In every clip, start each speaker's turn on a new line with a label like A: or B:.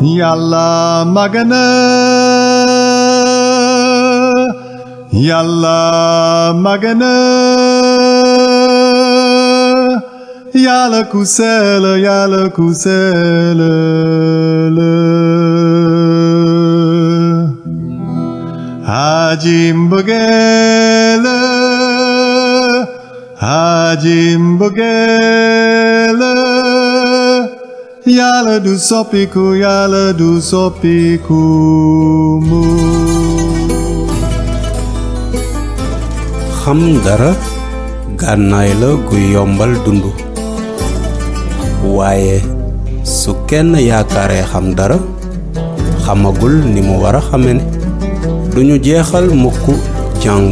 A: yàlla magana yàlla magana yàlla ku sell yàlla ku sell la aji mbëggeel aji mbëggeel yàlla du soppiku yàlla du soppiku mu
B: xam dara gànnaay la guy yombal dund waaye su kenn yaakaaree xam dara xamagul ni mu war a xame ne duñu jeexal mukk jàng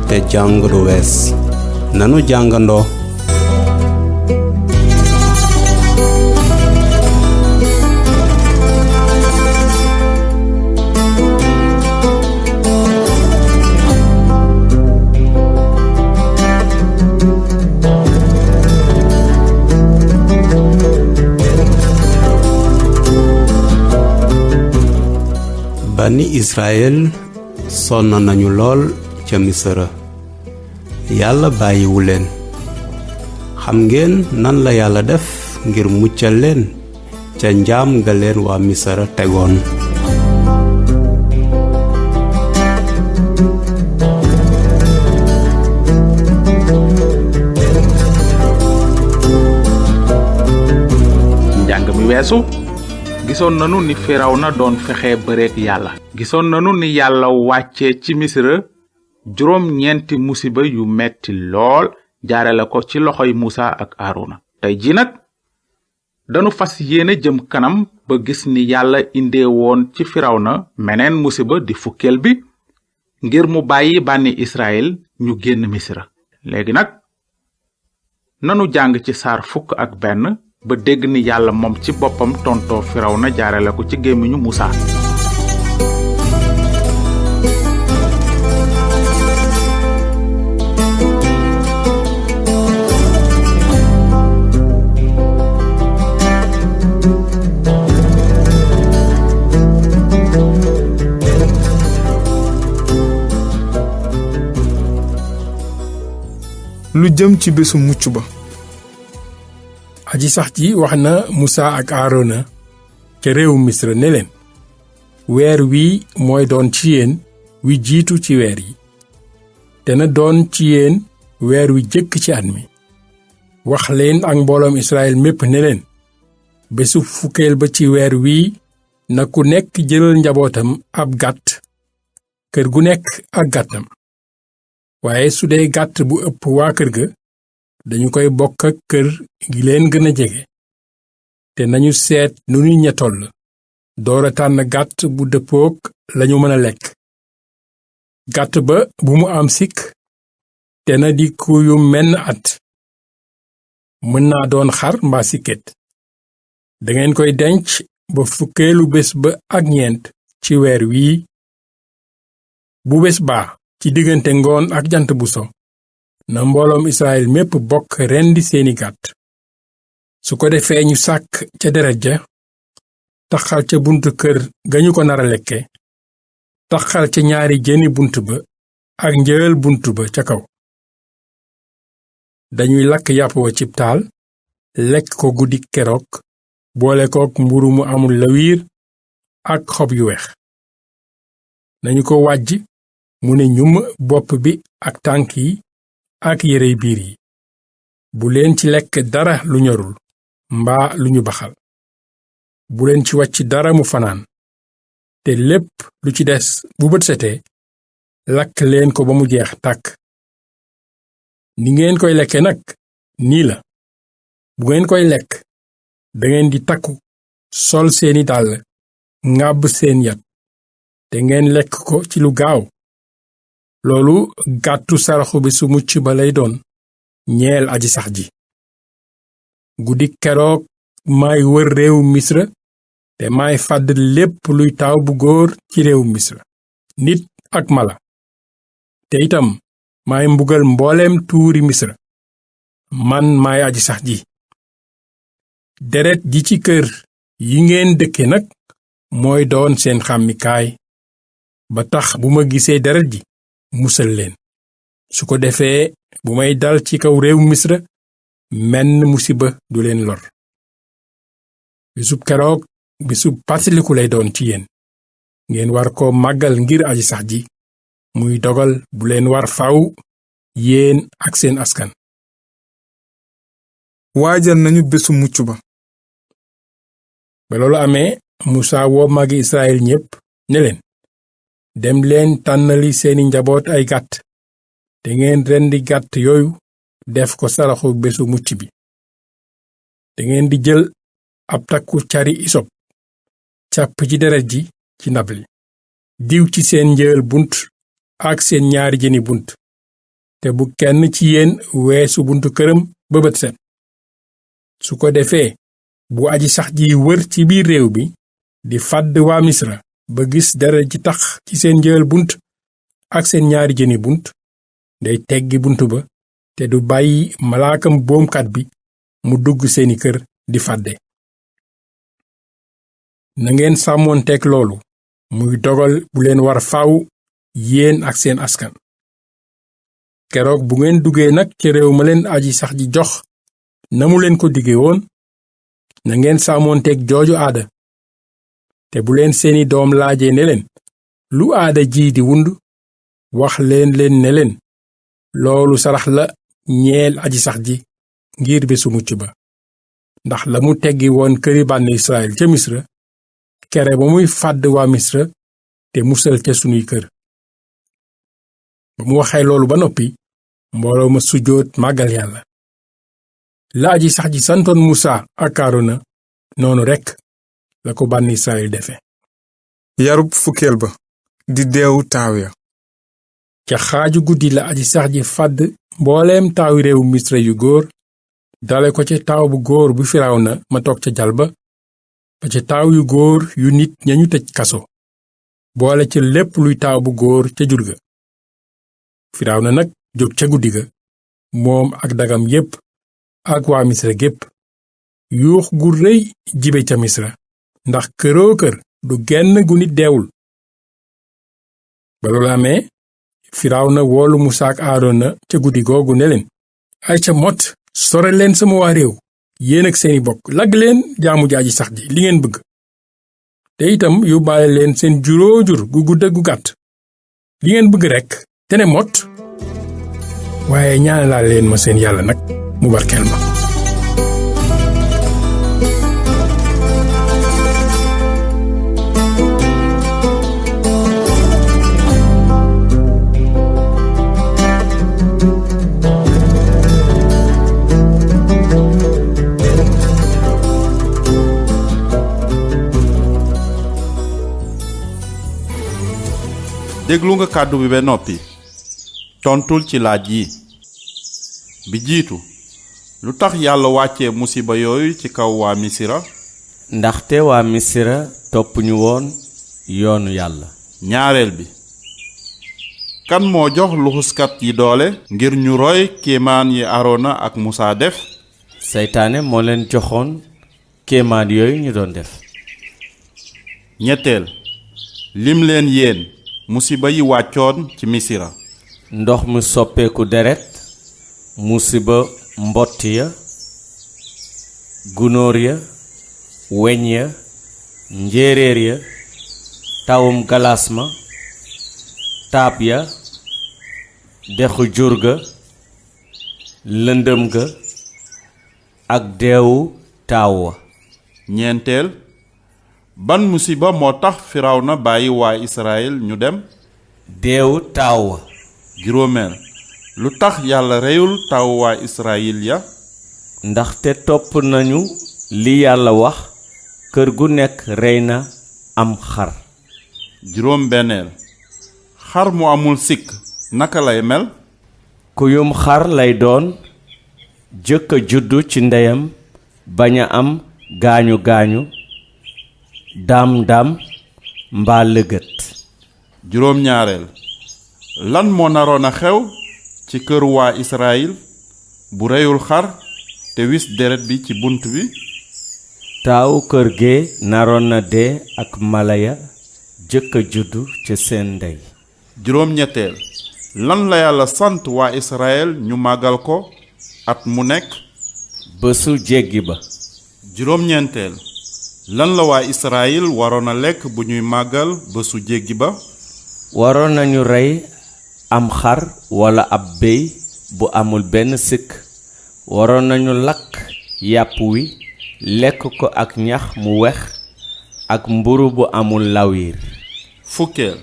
B: te jàng du wees nanu jàngandoo bani Israël sonn nañu lool ca Misra yàlla bàyyiwu leen xam ngeen nan la yàlla def ngir muccal leen ca njaam ga leen waa Misra tegoon
C: njàng mi weesu gisoon nanu ni Firawna doon fexe bëreek yàlla gisoon nanu ni yàlla wàcce ci Misra juróom-ñeenti musiba yu metti lool jaarale ko ci loxoy Musa ak Aarona tey ji nag danu fas yéene jëm kanam ba gis ni yàlla indee woon ci Firawna meneen musiba di fukkeel bi ngir mu bàyyi bànni Israël ñu génn Misra léegi nag nanu jàng ci saar fukk ak benn ba dégg ni yàlla moom ci boppam tontoo Firawna jaarale ko ci gémmiñu Musa
D: lu jëm ci bésu mucc ba aji sax ji wax na Musa ak Aarona ca réewu Misra ne leen weer wii mooy doon ci yéen wi jiitu ci weer yi te na doon ci yéen weer wi jëkk ci at mi wax leen ak mbooloom Israël mépp ne leen bésu fukkeel ba ci weer wii na ku nekk jëlal njabootam ab gàtt kër gu nekk ak gàttam waaye su dee gàtt bu ëpp waa kër ga dañu koy bokk ak kër gi leen gën a jege te nañu seet nu ñu ña toll doora tànn gàtt bu dëppook lañu mën a lekk gàtt ba bu mu am sikk te na di ku yu menn at mën naa doon xar mbaa sikket dangeen koy denc ba fukkeelu bés ba ak ñeent ci weer wii bu bés baa ci diggante ngoon ak jant bu so na mbooloom Israël mépp bokk rendi seeni gàtt su ko defee ñu sàkk ca deret ja taxal ca buntu kër ga ñu ko nara lekke taxal ca ñaari jëni bunt ba ak njël bunt ba ca kaw dañuy lakk yàpp wa cib taal lekk ko guddi keroog boole kook mburu mu amul lawiir ak xob yu weex nañu ko wàjj mu ne ñum bopp bi ak tànk yi ak yérey biir yi bu leen ci lekk dara lu ñorul mbaa lu ñu baxal bu leen ci wàcc dara mu fanaan te lépp lu ci des bu bët setee lakk leen ko ba mu jeex tàkk ni ngeen koy lekke nag nii la bu ngeen koy lekk dangeen di takku sol seeni dàll ŋàbb seen yat te ngeen lekk ko ci lu gaaw loolu gàttu saraxu bi su mucc ba lay doon ñeel aji sax ji guddi keroog maay wër réewu Misra te maay fàdd lépp luy taaw bu góor ci réewu Misra nit ak mala te itam maay mbugal mbooleem tuuri Misra man maay aji sax ji deret ji ci kër yi ngeen dëkke nag mooy doon seen xàmmikaay ba tax bu ma gisee deret ji musal leen su ko defee bu may dal ci kaw réew Misra menn musiba du leen lor bisub keroog bisub pàttaliku lay doon ci yéen ngeen war ko màggal ngir aji sax ji muy dogal bu leen war faw yéen ak seen askan
E: waajal nañu bésu mucc ba
D: ba loolu amee Musaa woo magi Israyil ñépp ne leen dem leen tànnali seeni njaboot ay gàtt te ngeen rendi gàtt yooyu def ko saraxu bésu mucc bi te ngeen di jël ab takku cari isop càpp ci deret ji ci ndab li diw ci seen njël bunt ak seen ñaari jëni bunt te bu kenn ci yéen weesu buntu këram ba bët set su ko defee bu aji sax ji wër ci biir réew bi di fàdd waa Misra ba gis deret ji tax ci seen njël bunt ak seen ñaari jëni bunt day teggi bunt ba te du bàyyi malaakam boomkat bi mu dugg seeni kër di fàdde na ngeen sàmmoonteeg loolu muy dogal bu leen war faw yéen ak seen askan keroog bu ngeen duggee nag ci réew ma leen aji sax ji jox na mu leen ko dige woon na ngeen sàmmoonteeg jooju aada te bu leen seeni doom laajee ne leen lu aada ji di wund wax leen ne leen loolu sarax la ñeel aji sax ji ngir bésu mucc ba ndax la mu teggi woon këri bànn Israyil ca Misra kere ba muy fàdd waa Misra te musal ca sunuy kër ba mu waxee loolu ba noppi mbooloo ma sujjóot màggal yàlla la aji sax ji santoon Musaa ak Aarona noonu rekk la ko bànn Israyil defe
E: yarub fukkeel ba di deewu taaw ya
D: ca xaaju guddi la aji sax ji fàdd mbooleem taawi réewu Misra yu góor dale ko ca taaw bu góor bu Firawna ma toog ca jal ba ca taaw yu góor yu nit ñañu tëj kaso boole ca lépp luy taaw bu góor ca jur ga Firawna nag jóg ca guddi ga moom ak dagam yépp ak waa Misra gépp yuux gu rëy jibe ca Misra ndax këroo kër du genn gu nit deewul ba loolu amee Firawna woolu Musaa ak Aarona ca guddi googu ne leen ay ca mot sore leen sama waa réew yéen ak seeni bokk lagg leen jaamu jaaji sax ji li ngeen bëgg te itam yóbbaale leen seen juróojur gu gudd gu gàtt li ngeen bëgg rekk te ne mot waaye ñaanalaa leen ma seen yàlla nag mu barkeel ma
F: déglu nga kàddu bi ba noppi tontul ci laaj yi bi jiitu lu tax yàlla wàccee musiba yooyu ci kaw waa Misira
G: ndaxte waa Misira topp ñu woon yoonu yàlla
F: ñaareel bi kan moo jox luxuskat yi doole ngir ñu roy kéemaan yi Aarona ak Musaa def
G: seytaane moo leen joxoon kéemaan yooyu ñu doon def
F: ñetteel lim leen yéen musiba yi wàccoon ci Misira
G: ndox mu soppeeku deret musiba mbott ya gunóor ya weñ ya njéeréer ya tawum galasma taab ya dexu jur ga lëndëm ga ak deewu taaw wa
F: ñeenteel ban musiba moo tax Firawna bàyyi waa Israyil ñu dem
G: deewu taaw wa
F: juróomeel lu tax yàlla reyul taaw waa Israyil ya
G: ndaxte topp nañu li yàlla wax kër gu nekk rey na am xar
F: juróom benneel xar mu amul sikk naka lay mel
G: kuyum xar lay doon jëkk a juddu ci ndeyam bañ a am gaañu gaañu daam mbaa lëgët
F: juróom ñaareel lan moo naroon a xew ci kër waa Israyil bu reyul xar te wis deret bi ci bunt bi
G: taawu kër ge naroon na dee ak mala ya jëkk a juddu ca seen ndey.
F: juróom-ñetteel lan la yàlla sant waa Israël ñu màggal ko at mu nekk.
G: bésu jéggi ba.
F: juróom-ñeenteel lan la waa Israël waroon a lekk bu ñuy màggal bésu jéggi ba.
G: waroon nañu rey am xar walla ab béy bu amul benn sikk. waroon nañu lakk yàpp wi lekk ko ak ñax mu wex ak mburu bu amul lawiir.
F: fukkeel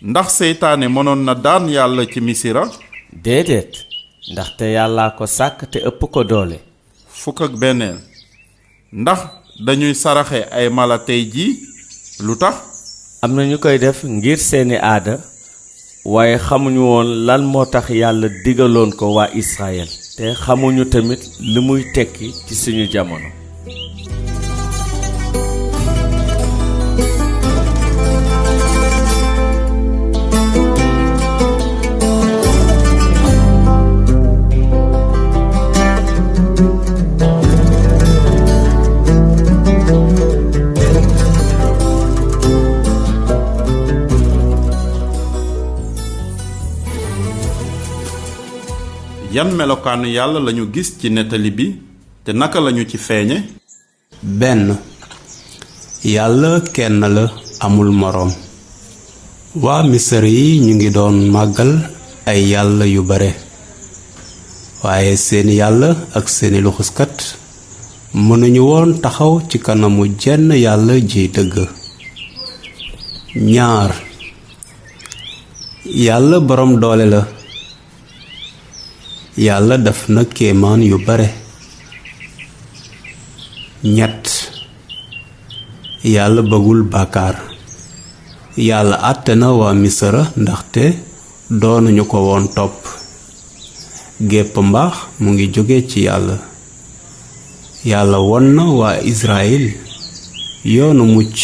F: ndax seytaane mënoon na daan yàlla ci misira.
G: déedéet ndaxte yàllaa ko sàkk te ëpp ko doole.
F: fukk ak benneel ndax dañuy saraxe ay mala tey jii lu tax.
G: am na ñu koy def ngir seeni aada waaye xamuñu woon lan moo tax yàlla digaloon ko waa Israël te xamuñu tamit li muy tekki ci suñu jamono.
F: yan melokaanu yàlla lañu gis ci nettali bi te naka lañu ci feeñe.
B: benn yàlla kenn la amul moroom. waa misar yi ñu ngi doon màggal ay yàlla yu bare waaye seeni yàlla ak seeni luxuskat mënuñu woon taxaw ci kanamu jenn yàlla ji dëgg. ñaar yàlla boroom doole la. yàlla def na kéemaan yu bare. ñett yàlla bëggul bàkkaar. yàlla àtte na waa misra ndaxte doonuñu ko woon topp. gépp mbaax mu ngi jóge ci yàlla. yàlla won na waa Israël yoonu mucc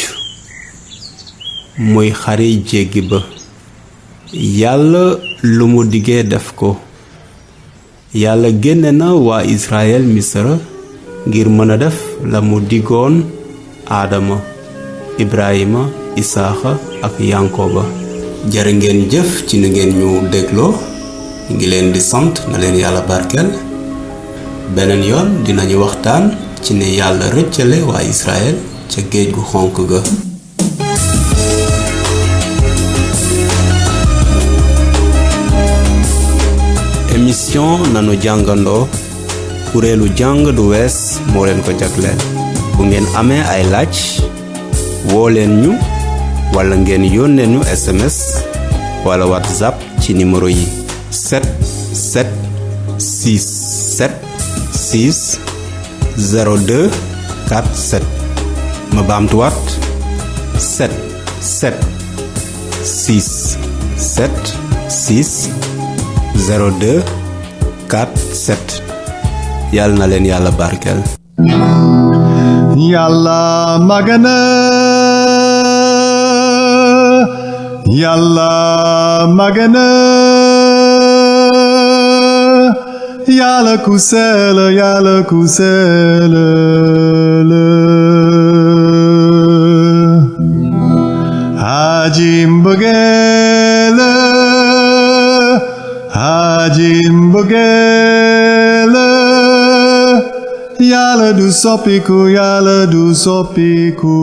B: muy xari jéggi ba. yàlla lu mu digee def ko. yàlla génne na waa Israël misra ngir mën a def la mu digoon aadama ibrahima isaaxa ak yankoba. jërë ngeen jëf ci ni ngeen ñu dégloo ngi leen di sant na leen yàlla barkeel. beneen yoon dinañu waxtaan ci ne yàlla rëccale waa Israël ca géej gu xonk ga. émission nanu jàngandoo kuréelu jàng du wees moo leen ko jagleel. bu ngeen amee ay laaj woo leen ñu wala ngeen yónnee ñu SMS wala WhatsApp ci numéro yi 77676 02 47. ma baamtuwaat 77676 02 47. yàlla na leen yàlla barkeel.
A: Yàlla magana Yàlla magana Yàlla ku sell Yàlla ku sell aji mbëggeel aji mbëggeel Yàlla du soppiku Yàlla du soppiku